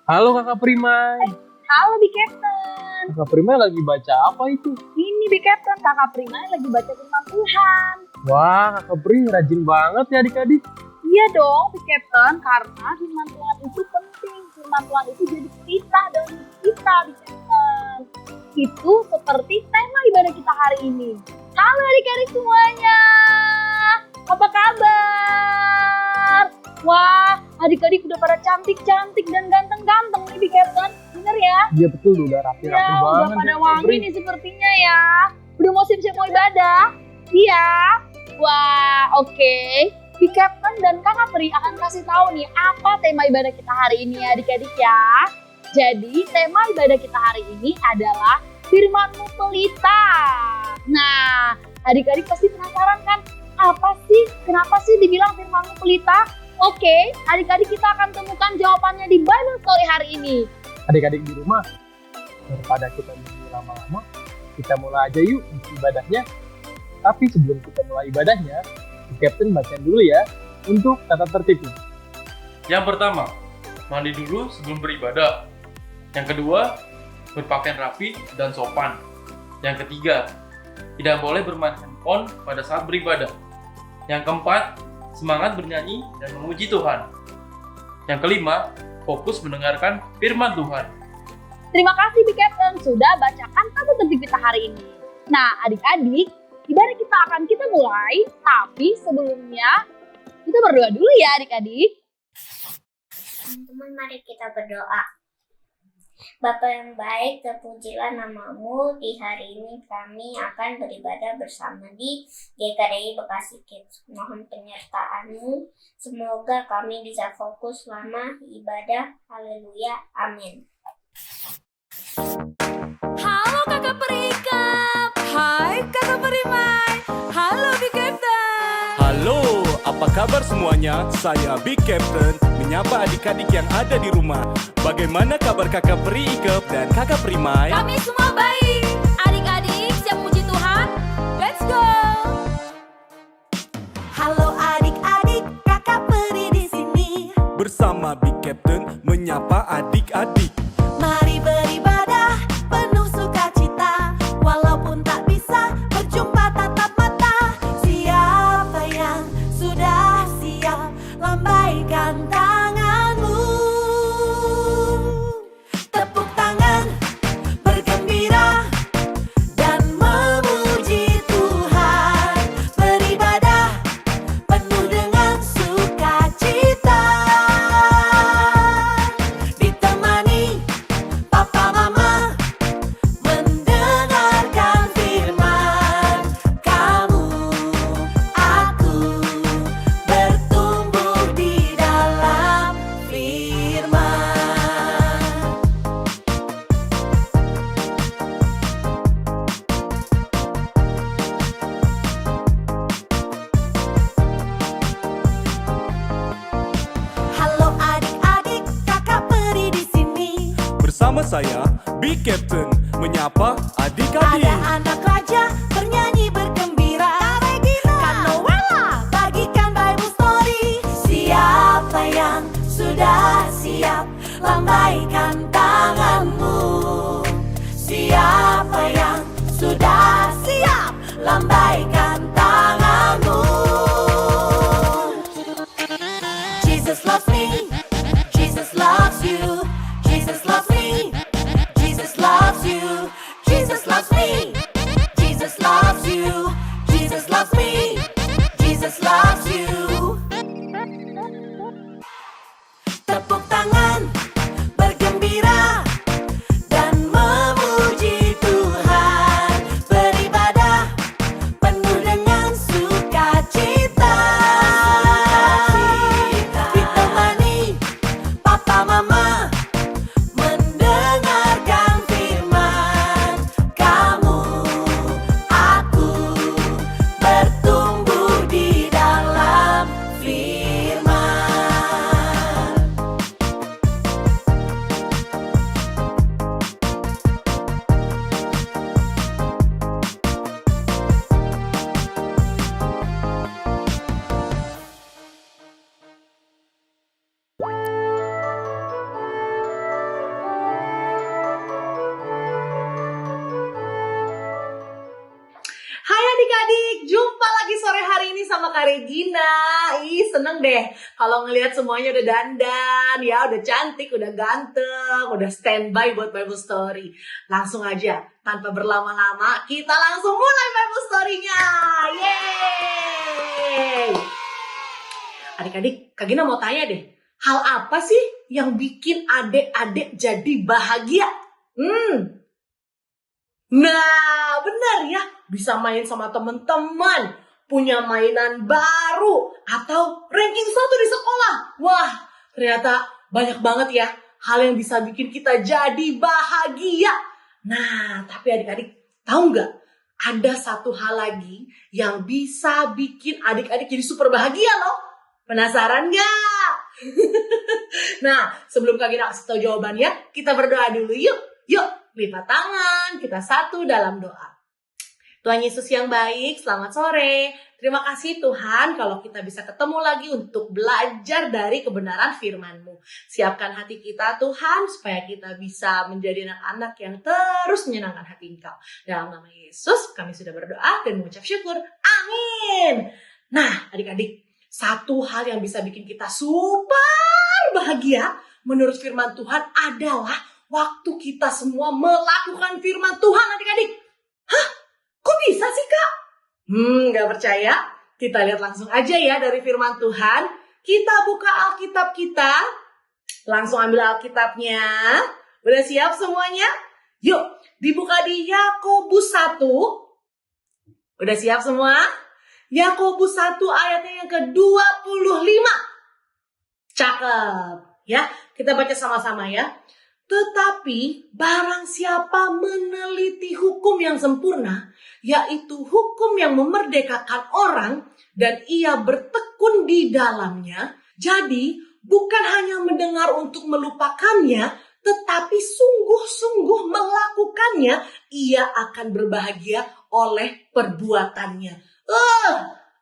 Halo Kakak Primai. Halo Big Captain. Kakak Primai lagi baca apa itu? Ini Big Captain, Kakak Primai lagi baca firman Tuhan. Wah, Kakak Pri rajin banget ya adik-adik. Iya dong Big Captain, karena firman Tuhan itu penting. Firman Tuhan itu jadi pelita dalam hidup kita Big Captain. Itu seperti tema ibadah kita hari ini. Halo adik-adik semuanya. Apa kabar? Wah, adik-adik udah pada cantik-cantik dan ganteng-ganteng nih Big Captain. Bener ya? Iya betul, udah rapi-rapi Ya, banget. udah pada ya, wangi Pri. nih sepertinya ya. Udah mau siap-siap mau ibadah? Iya. Wah, oke. Big Captain dan Kakak Pri akan kasih tahu nih apa tema ibadah kita hari ini ya adik-adik ya. Jadi tema ibadah kita hari ini adalah firman-Mu pelita. Nah, adik-adik pasti penasaran kan? Apa sih? Kenapa sih dibilang firman-Mu pelita? Oke, adik-adik kita akan temukan jawabannya di Bible Story hari ini. Adik-adik di rumah, daripada kita menunggu lama-lama, kita mulai aja yuk ibadahnya. Tapi sebelum kita mulai ibadahnya, Captain bacain dulu ya untuk tata tertib. Yang pertama, mandi dulu sebelum beribadah. Yang kedua, berpakaian rapi dan sopan. Yang ketiga, tidak boleh bermain handphone pada saat beribadah. Yang keempat, semangat bernyanyi dan memuji Tuhan. Yang kelima, fokus mendengarkan firman Tuhan. Terima kasih Big Captain sudah bacakan tata tertib kita hari ini. Nah adik-adik, ibadah kita mulai, tapi sebelumnya kita berdoa dulu ya adik-adik. Teman-teman, mari kita berdoa. Bapa yang baik, terpujilah nama-Mu. Di hari ini kami akan beribadah bersama di GKDI Bekasi Kids. Mohon penyertaan-Mu. Semoga kami bisa fokus selama ibadah. Haleluya. Amin. Halo Kakak Perikap. Hai Kakak Perimai. Halo Big Captain. Halo, apa kabar semuanya? Saya Big Captain menyapa adik-adik yang ada di rumah. Bagaimana kabar Kakak Peri Ikep dan Kakak Primai? Kami semua baik. Adik-adik siap puji Tuhan? Let's go. Halo adik-adik, Kakak Peri di sini. Bersama Big Captain menyapa adik-adik. Mari beribadah penuh sukacita. Walaupun tak bisa berjumpa tatap mata. Siapa yang sudah siap? Lambaikan tanganmu. Tepuk tangan, bergembira dan memuji Tuhan. Beribadah penuh dengan sukacita. Ditemani papa mama mendengarkan firman. Kamu, aku bertumbuh di dalam firman. Halo adik-adik, Kakak Peri di sini. Bersama saya Big Captain menyapa adik-adik. Ada anak raja bernyanyi bergembira. Kak Noella bagikan Bible Story. Siapa yang sudah siap? Lambaikan tanganmu. Siapa yang sudah siap? Lambaikan tanganmu. Jesus loves me. Jesus loves you. Jesus loves me. Jesus loves you. Jesus loves me. adik-adik, jumpa lagi sore hari ini sama Kak Regina. Seneng deh kalau ngelihat semuanya udah dandan, ya udah cantik, udah ganteng, udah standby buat Bible Story. Langsung aja, tanpa berlama-lama, kita langsung mulai Bible Story-nya. Yeay! Adik-adik, Kak Gina mau tanya deh, hal apa sih yang bikin adik-adik jadi bahagia? Nah, benar ya. Bisa main sama teman-teman, punya mainan baru, atau ranking 1 di sekolah. Wah, ternyata banyak banget ya hal yang bisa bikin kita jadi bahagia. Nah, tapi adik-adik tahu nggak? Ada satu hal lagi yang bisa bikin adik-adik jadi super bahagia loh. Penasaran nggak? Nah, sebelum Kak Gina kasih tahu jawabannya, kita berdoa dulu yuk. Yuk, lipat tangan, kita satu dalam doa. Tuhan Yesus yang baik, selamat sore. Terima kasih Tuhan kalau kita bisa ketemu lagi untuk belajar dari kebenaran firman-Mu. Siapkan hati kita Tuhan supaya kita bisa menjadi anak-anak yang terus menyenangkan hati Engkau. Dalam nama Yesus kami sudah berdoa dan mengucap syukur. Amin. Nah, adik-adik, satu hal yang bisa bikin kita super bahagia menurut firman Tuhan adalah waktu kita semua melakukan firman Tuhan, adik-adik. Hah? Kok bisa sih, Kak? Gak percaya? Kita lihat langsung aja ya dari firman Tuhan. Kita buka Alkitab kita. Langsung ambil Alkitabnya. Udah siap semuanya? Yuk, dibuka di Yakobus 1. Udah siap semua? Yakobus 1 ayatnya yang ke-25. Cakep. Ya, kita baca sama-sama ya. Tetapi barang siapa meneliti hukum yang sempurna, yaitu hukum yang memerdekakan orang, dan ia bertekun di dalamnya, jadi bukan hanya mendengar untuk melupakannya, tetapi sungguh-sungguh melakukannya, ia akan berbahagia oleh perbuatannya.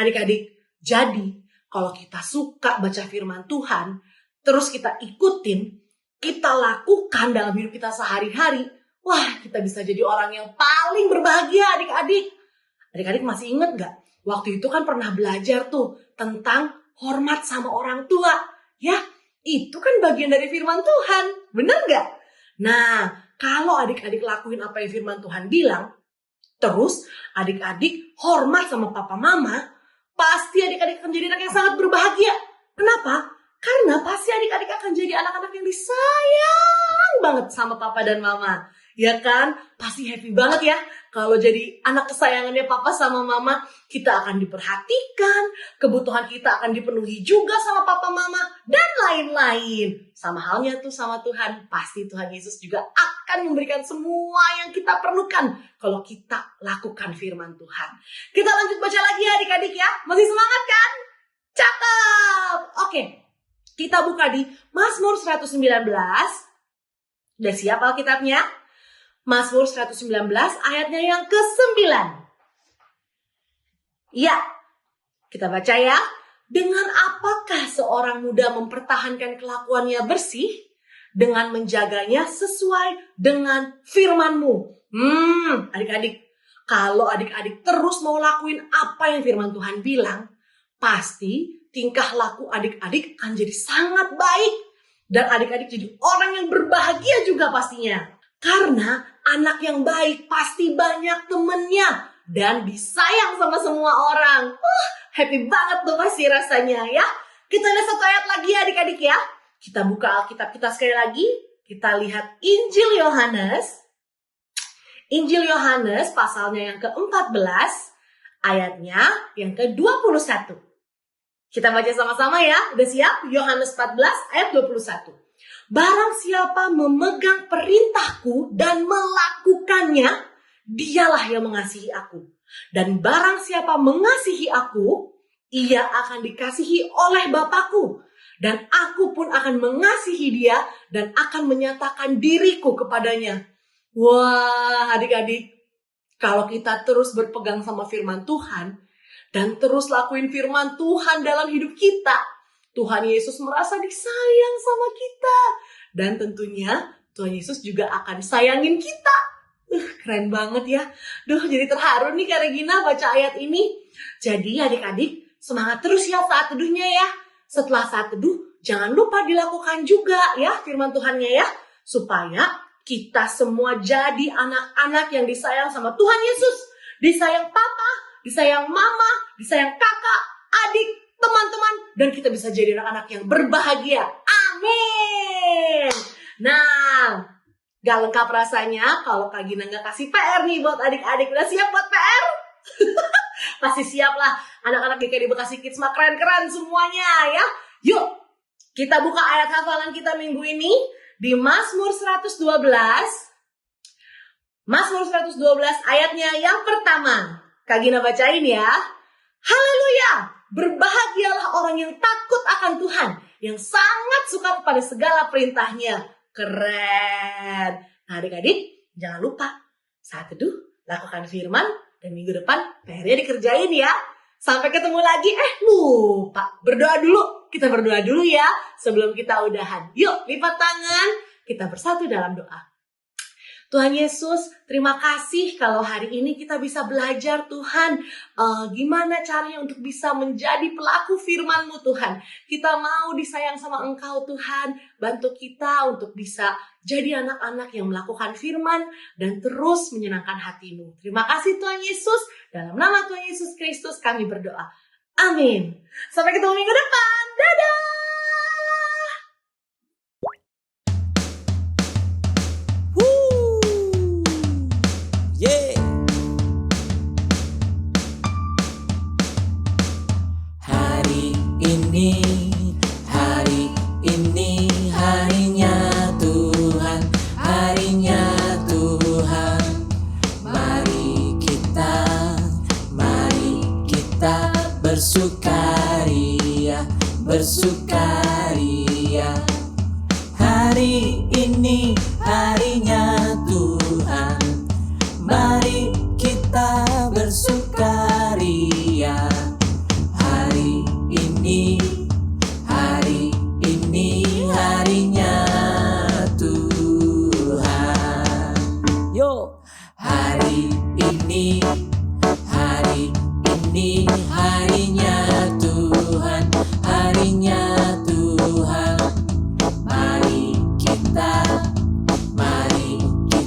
Adik-adik, jadi kalau kita suka baca firman Tuhan, terus kita ikutin, kita lakukan dalam hidup kita sehari-hari, wah kita bisa jadi orang yang paling berbahagia adik-adik. Adik-adik masih ingat gak? Waktu itu kan pernah belajar tuh tentang hormat sama orang tua. Ya, itu kan bagian dari firman Tuhan. Bener gak? Nah, kalau adik-adik lakuin apa yang firman Tuhan bilang, terus adik-adik hormat sama papa mama, pasti adik-adik akan jadi anak yang sangat berbahagia. Kenapa? Karena pasti adik-adik akan jadi anak-anak yang disayang banget sama papa dan mama. Ya kan? Pasti happy banget ya. Kalau jadi anak kesayangannya papa sama mama, kita akan diperhatikan, kebutuhan kita akan dipenuhi juga sama papa mama, dan lain-lain. Sama halnya tuh sama Tuhan. Pasti Tuhan Yesus juga akan memberikan semua yang kita perlukan kalau kita lakukan firman Tuhan. Kita lanjut baca lagi ya adik-adik ya. Masih semangat kan? Cakep! Oke. Kita buka di Mazmur 119. Udah siap Alkitabnya? Mazmur 119 ayatnya yang ke-9. Ya, kita baca ya. Dengan apakah seorang muda mempertahankan kelakuannya bersih? Dengan menjaganya sesuai dengan firman-Mu. Adik-adik, kalau adik-adik terus mau lakuin apa yang firman Tuhan bilang, pasti tingkah laku adik-adik akan jadi sangat baik. Dan adik-adik jadi orang yang berbahagia juga pastinya. Karena anak yang baik pasti banyak temennya. Dan disayang sama semua orang. Happy banget tuh pasti rasanya ya. Kita lihat satu ayat lagi ya adik-adik ya. Kita buka Alkitab kita sekali lagi. Kita lihat Injil Yohanes. Injil Yohanes pasalnya yang ke-14. Ayatnya yang ke-21. Kita baca sama-sama ya. Udah siap? Yohanes 14 ayat 21. Barang siapa memegang perintahku dan melakukannya, dialah yang mengasihi aku. Dan barang siapa mengasihi aku, ia akan dikasihi oleh Bapakku. Dan aku pun akan mengasihi dia dan akan menyatakan diriku kepadanya. Wah, adik-adik, kalau kita terus berpegang sama firman Tuhan, dan terus lakuin firman Tuhan dalam hidup kita, Tuhan Yesus merasa disayang sama kita. Dan tentunya Tuhan Yesus juga akan sayangin kita. Keren banget ya. Duh, jadi terharu nih Kak Regina baca ayat ini. Jadi adik-adik, semangat terus ya saat teduhnya ya. Setelah saat teduh, jangan lupa dilakukan juga ya firman Tuhannya ya. Supaya kita semua jadi anak-anak yang disayang sama Tuhan Yesus. Disayang papa, disayang mama, disayang kakak, adik, teman-teman. Dan kita bisa jadi anak-anak yang berbahagia. Amin. Nah, gak lengkap rasanya kalau Kak Gina gak kasih PR nih buat adik-adik. Udah siap buat PR? Pasti siap lah. Anak-anak GKD Bekasi Kids mah keren-keren semuanya ya. Yuk, kita buka ayat hafalan kita minggu ini di Mazmur 112. Mazmur 112 ayatnya yang pertama. Kak Gina bacain ya. Haleluya! Berbahagialah orang yang takut akan Tuhan, yang sangat suka kepada segala perintahnya. Keren. Nah adik-adik, jangan lupa saat teduh lakukan firman dan minggu depan PR-nya dikerjain ya. Sampai ketemu lagi. Lupa berdoa dulu. Kita berdoa dulu ya sebelum kita udahan. Yuk lipat tangan, kita bersatu dalam doa. Tuhan Yesus, terima kasih kalau hari ini kita bisa belajar Tuhan gimana caranya untuk bisa menjadi pelaku firman-Mu Tuhan. Kita mau disayang sama Engkau Tuhan, bantu kita untuk bisa jadi anak-anak yang melakukan firman dan terus menyenangkan hati-Mu. Terima kasih Tuhan Yesus, dalam nama Tuhan Yesus Kristus kami berdoa. Amin. Sampai ketemu minggu depan. Dadah! Hari ini harinya Tuhan, harinya Tuhan. Mari kita bersukaria, bersukaria. Hari ini harinya Tuhan, mari kita bersukaria. Hari ini harinya Tuhan. Yo, hari ini harinya Tuhan, harinya Tuhan. Mari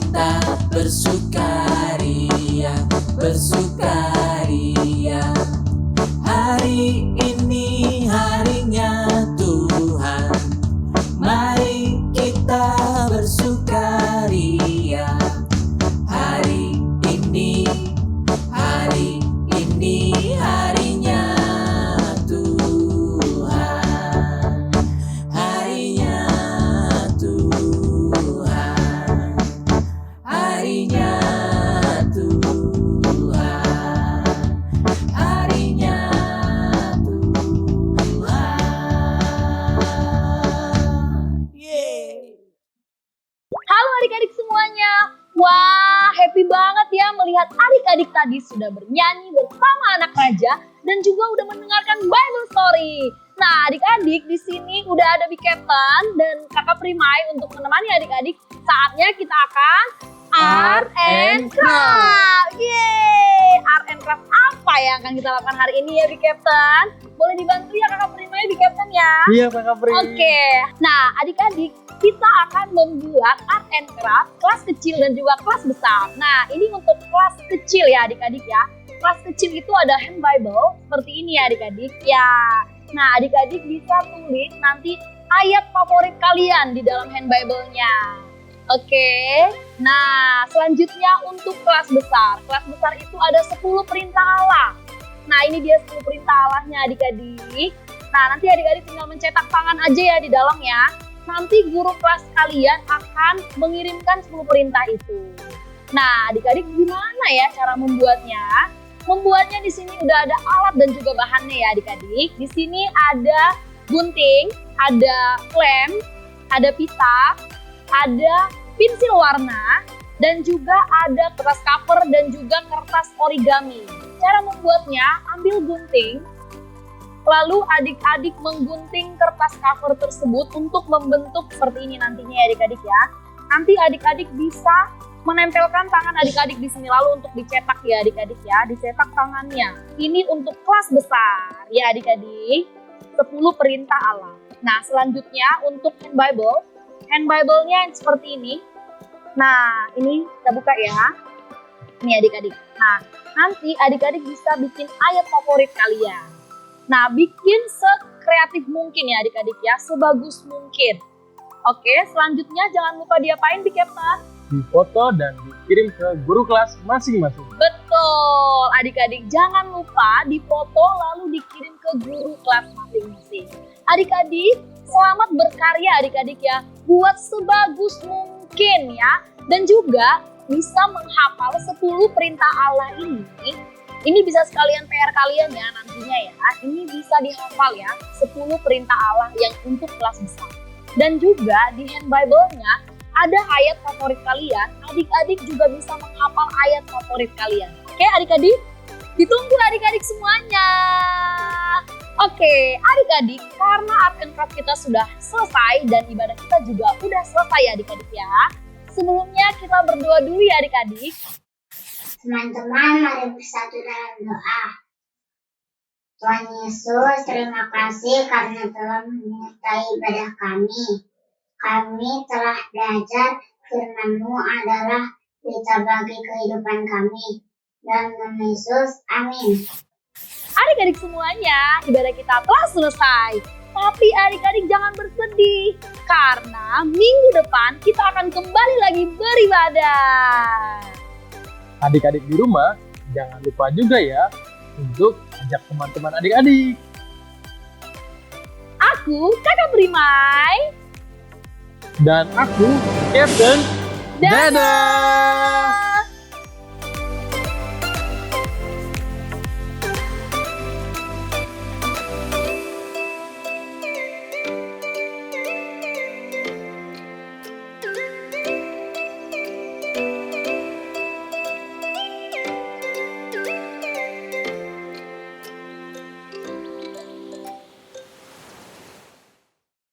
kita bersukaria, bersukaria. Hari ini harinya Tuhan, mari kita bersukaria. Hari ini harinya Tuhan, harinya Tuhan, harinya Tuhan, harinya Tuhan. Yeay. Halo adik-adik semuanya. Wah, happy banget ya melihat adik-adik tadi sudah bernyanyi bersama anak raja dan juga udah mendengarkan Bible story. Nah, adik-adik di sini udah ada Big Captain dan Kakak Primai untuk menemani adik-adik. Saatnya kita akan Art and Craft. Yeay! Art and Craft apa yang akan kita lakukan hari ini ya Big Captain? Boleh dibantu ya Kakak Primai Big Captain ya? Iya Kakak Pri. Oke. Nah, adik-adik kita akan membuat art and craft kelas kecil dan juga kelas besar. Nah, ini untuk kelas kecil ya adik-adik ya. Kelas kecil itu ada hand Bible seperti ini ya adik-adik. Ya. Nah, adik-adik bisa tulis nanti ayat favorit kalian di dalam hand Bible-nya. Oke. Nah, selanjutnya untuk kelas besar. Kelas besar itu ada 10 perintah Allah. Nah, ini dia 10 perintah Allahnya adik-adik. Nah, nanti adik-adik tinggal mencetak tangan aja ya di dalam ya. Nanti guru kelas kalian akan mengirimkan 10 perintah itu. Nah, adik-adik gimana ya cara membuatnya? Membuatnya di sini udah ada alat dan juga bahannya ya adik-adik. Di sini ada gunting, ada lem, ada pita, ada pensil warna, dan juga ada kertas cover dan juga kertas origami. Cara membuatnya, ambil gunting, lalu adik-adik menggunting kertas cover tersebut untuk membentuk seperti ini nantinya ya adik-adik ya. Nanti adik-adik bisa menempelkan tangan adik-adik di sini lalu untuk dicetak ya adik-adik ya, dicetak tangannya. Ini untuk kelas besar ya adik-adik. 10 perintah Allah. Nah, selanjutnya untuk hand Bible. Hand Bible-nya yang seperti ini. Nah, ini kita buka ya. Ini adik-adik. Nah, nanti adik-adik bisa bikin ayat favorit kalian. Nah, bikin sekreatif mungkin ya adik-adik ya, sebagus mungkin. Oke, selanjutnya jangan lupa diapain di Captain? Difoto dan dikirim ke guru kelas masing-masing. Betul, adik-adik jangan lupa difoto lalu dikirim ke guru kelas masing-masing. Adik-adik, selamat berkarya adik-adik ya, buat sebagus mungkin ya. Dan juga bisa menghafal 10 perintah Allah ini. Ini bisa sekalian PR kalian ya nantinya ya. Ini bisa dihafal ya, 10 perintah Allah yang untuk kelas besar. Dan juga di hand Bible-nya ada ayat favorit kalian, adik-adik juga bisa menghafal ayat favorit kalian. Oke adik-adik? Ditunggu adik-adik semuanya. Oke adik-adik, karena art and craft kita sudah selesai dan ibadah kita juga udah selesai ya adik-adik ya. Sebelumnya kita berdoa dulu ya adik-adik. Teman-teman, mari bersatu dalam doa. Tuhan Yesus, terima kasih karena telah menyertai ibadah kami. Kami telah belajar firman-Mu adalah berita bagi kehidupan kami. Dalam nama Yesus, amin. Adik-adik semuanya, ibadah kita telah selesai. Tapi adik-adik jangan bersedih, karena minggu depan kita akan kembali lagi beribadah. Adik-adik di rumah, jangan lupa juga ya untuk ajak teman-teman adik-adik. Aku Kakak Primai. Dan aku, Captain. Dadah! Dadah!